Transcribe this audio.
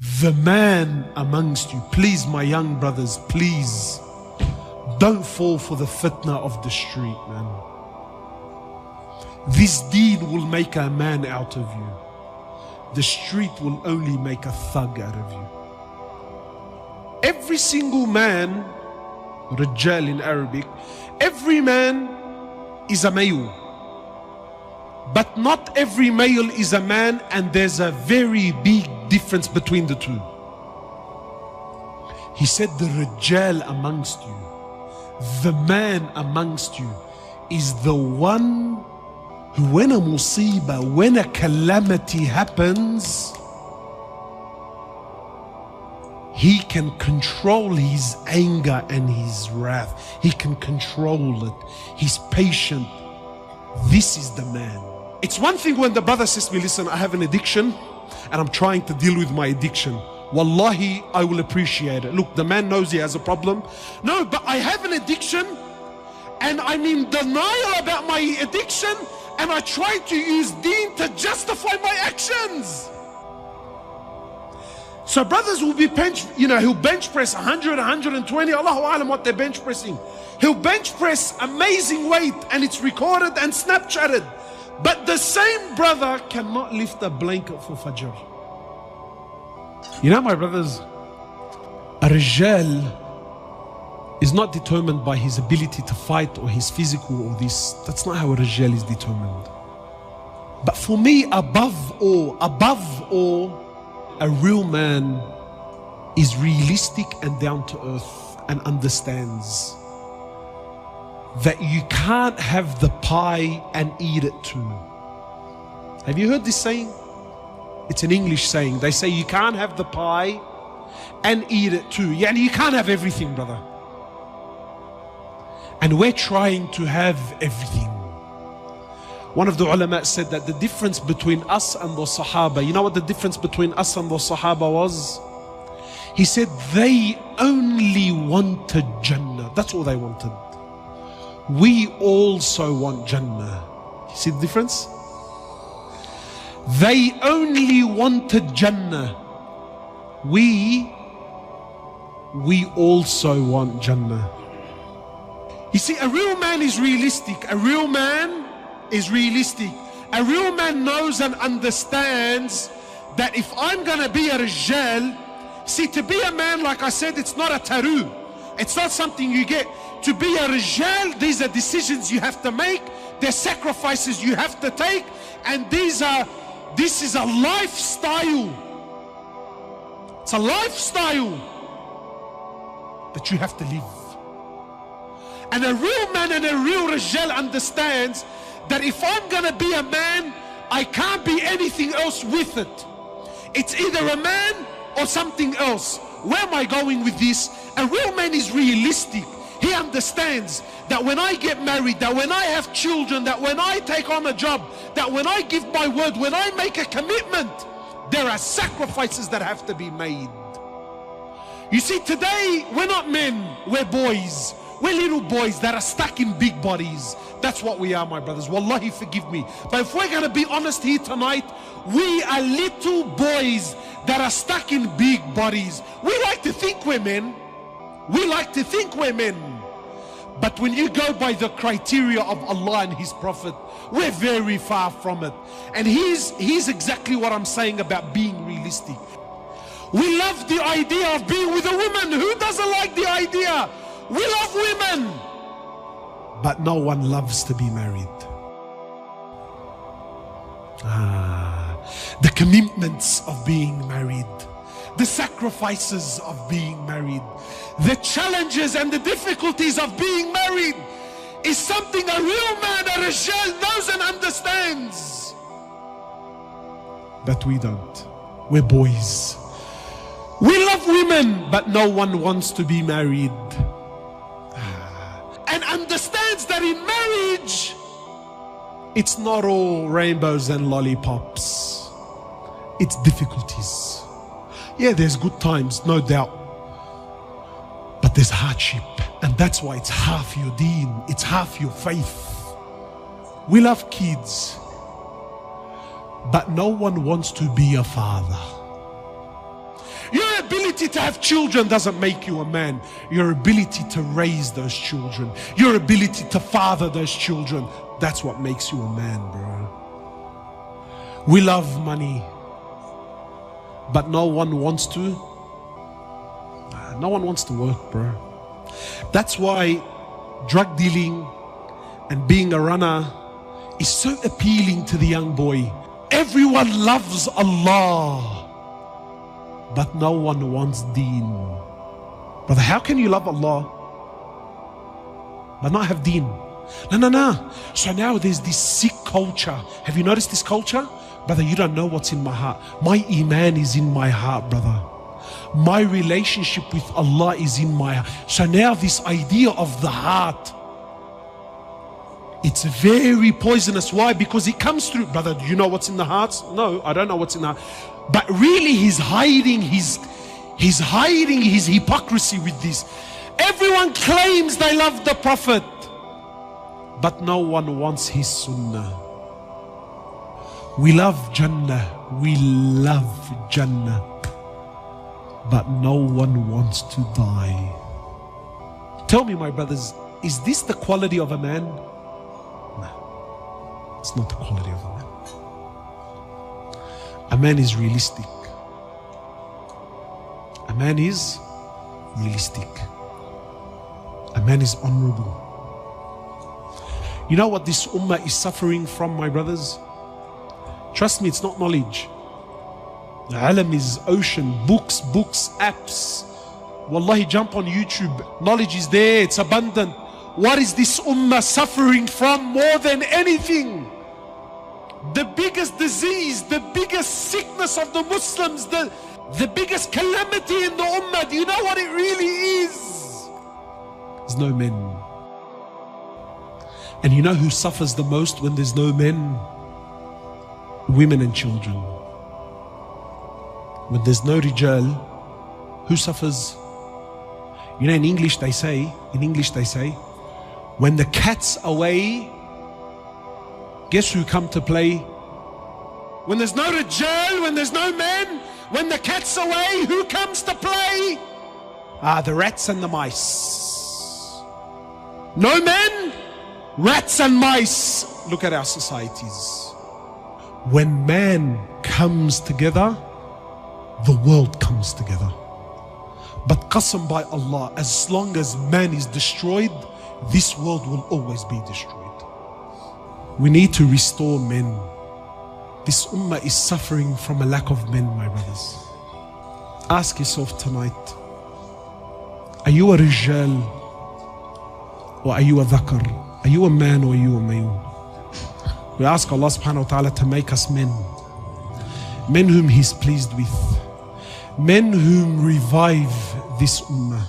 The man amongst you, please my young brothers, please don't fall for the fitna of the street, man. This deed will make a man out of you. The street will only make a thug out of you. Every single man, Rajal in Arabic, every man is a male. But not every male is a man, and there's a very big difference between the two. He said the Rajal amongst you, the man amongst you, is the one who, when a musibah, when a calamity happens, he can control his anger and his wrath. He can control it. He's patient. This is the man. It's one thing when the brother says to me, listen, I have an addiction and I'm trying to deal with my addiction. Wallahi, I will appreciate it. Look, the man knows he has a problem. No, but I have an addiction and I'm in denial about my addiction, and I try to use deen to justify my actions. So brothers will be he'll bench press 100, 120, Allahu Alam what they're bench pressing. He'll bench press amazing weight and it's recorded and Snapchatted. But the same brother cannot lift a blanket for Fajr. You know, my brothers, a Rijal is not determined by his ability to fight or his physical or this. That's not how a Rijal is determined. But for me, above all, a real man is realistic and down to earth and understands that you can't have the pie and eat it too. Have you heard this saying? It's an English saying. They say you can't have the pie and eat it too. Yeah, you can't have everything, brother. And we're trying to have everything. One of the ulama said that the difference between us and the Sahaba, you know what the difference between us and the Sahaba was? He said they only wanted Jannah. That's all they wanted. We also want Jannah. You see the difference? They only wanted Jannah. We also want Jannah. You see, a real man is realistic. A real man is realistic. A real man knows and understands that if I'm gonna be a Rijal, see, to be a man, like I said, it's not a taru. It's not something you get. To be a Rijal, these are decisions you have to make. They're sacrifices you have to take. And this is a lifestyle. It's a lifestyle that you have to live. And a real man and a real Rijal understands that if I'm gonna be a man, I can't be anything else with it. It's either a man or something else. Where am I going with this? A real man is realistic. He understands that when I get married, that when I have children, that when I take on a job, that when I give my word, when I make a commitment, there are sacrifices that have to be made. You see, today we're not men, we're boys. We're little boys that are stuck in big bodies. That's what we are, my brothers. Wallahi, forgive me. But if we're going to be honest here tonight, we are little boys that are stuck in big bodies. We like to think we're men. We like to think we're men. But when you go by the criteria of Allah and His Prophet, we're very far from it. And he's exactly what I'm saying about being realistic. We love the idea of being with a woman. Who doesn't like the idea? We love women, but no one loves to be married. The commitments of being married, the sacrifices of being married, the challenges and the difficulties of being married is something a real man, a Rijal, knows and understands. But we don't. We're boys. We love women, but no one wants to be married. And understands that in marriage, it's not all rainbows and lollipops. It's difficulties. Yeah, there's good times, no doubt. But there's hardship. And that's why it's half your deen. It's half your faith. We love kids. But no one wants to be a father. Your ability to have children doesn't make you a man. Your ability to raise those children, your ability to father those children, that's what makes you a man, bro. We love money, but no one wants to. No one wants to work, bro. That's why drug dealing and being a runner is so appealing to the young boy. Everyone loves Allah, but no one wants deen. Brother, how can you love Allah but not have deen? No. So now there's this sick culture. Have you noticed this culture? Brother, you don't know what's in my heart. My iman is in my heart, brother. My relationship with Allah is in my heart. So now this idea of the heart, it's very poisonous. Why? Because it comes through. Brother, do you know what's in the hearts? No, I don't know what's in the heart. But really he's hiding his hypocrisy with this. Everyone claims they love the Prophet, but no one wants his sunnah. We love Jannah, but no one wants to die. Tell me, my brothers, is this the quality of a man? No, it's not the quality of a man. A man is realistic. A man is realistic. A man is honorable. You know what this ummah is suffering from, my brothers? Trust me, it's not knowledge. The alam is ocean, books, apps. Wallahi, jump on YouTube. Knowledge is there, it's abundant. What is this ummah suffering from more than anything? The biggest disease, the biggest sickness of the Muslims, the biggest calamity in the ummah. Do you know what it really is? There's no men. And you know who suffers the most when there's no men? Women and children. When there's no rijal, who suffers? You know, in English they say, when the cat's away, guess who come to play? When there's no rijal, when there's no men, when the cat's away, who comes to play? The rats and the mice. No men, rats and mice. Look at our societies. When man comes together, the world comes together. But qasam by Allah, as long as man is destroyed, this world will always be destroyed. We need to restore men. This ummah is suffering from a lack of men, my brothers. Ask yourself tonight, are you a rijal or are you a dhakar? Are you a man or are you a male? We ask Allah subhanahu wa ta'ala to make us men. Men whom He's pleased with. Men whom revive this ummah.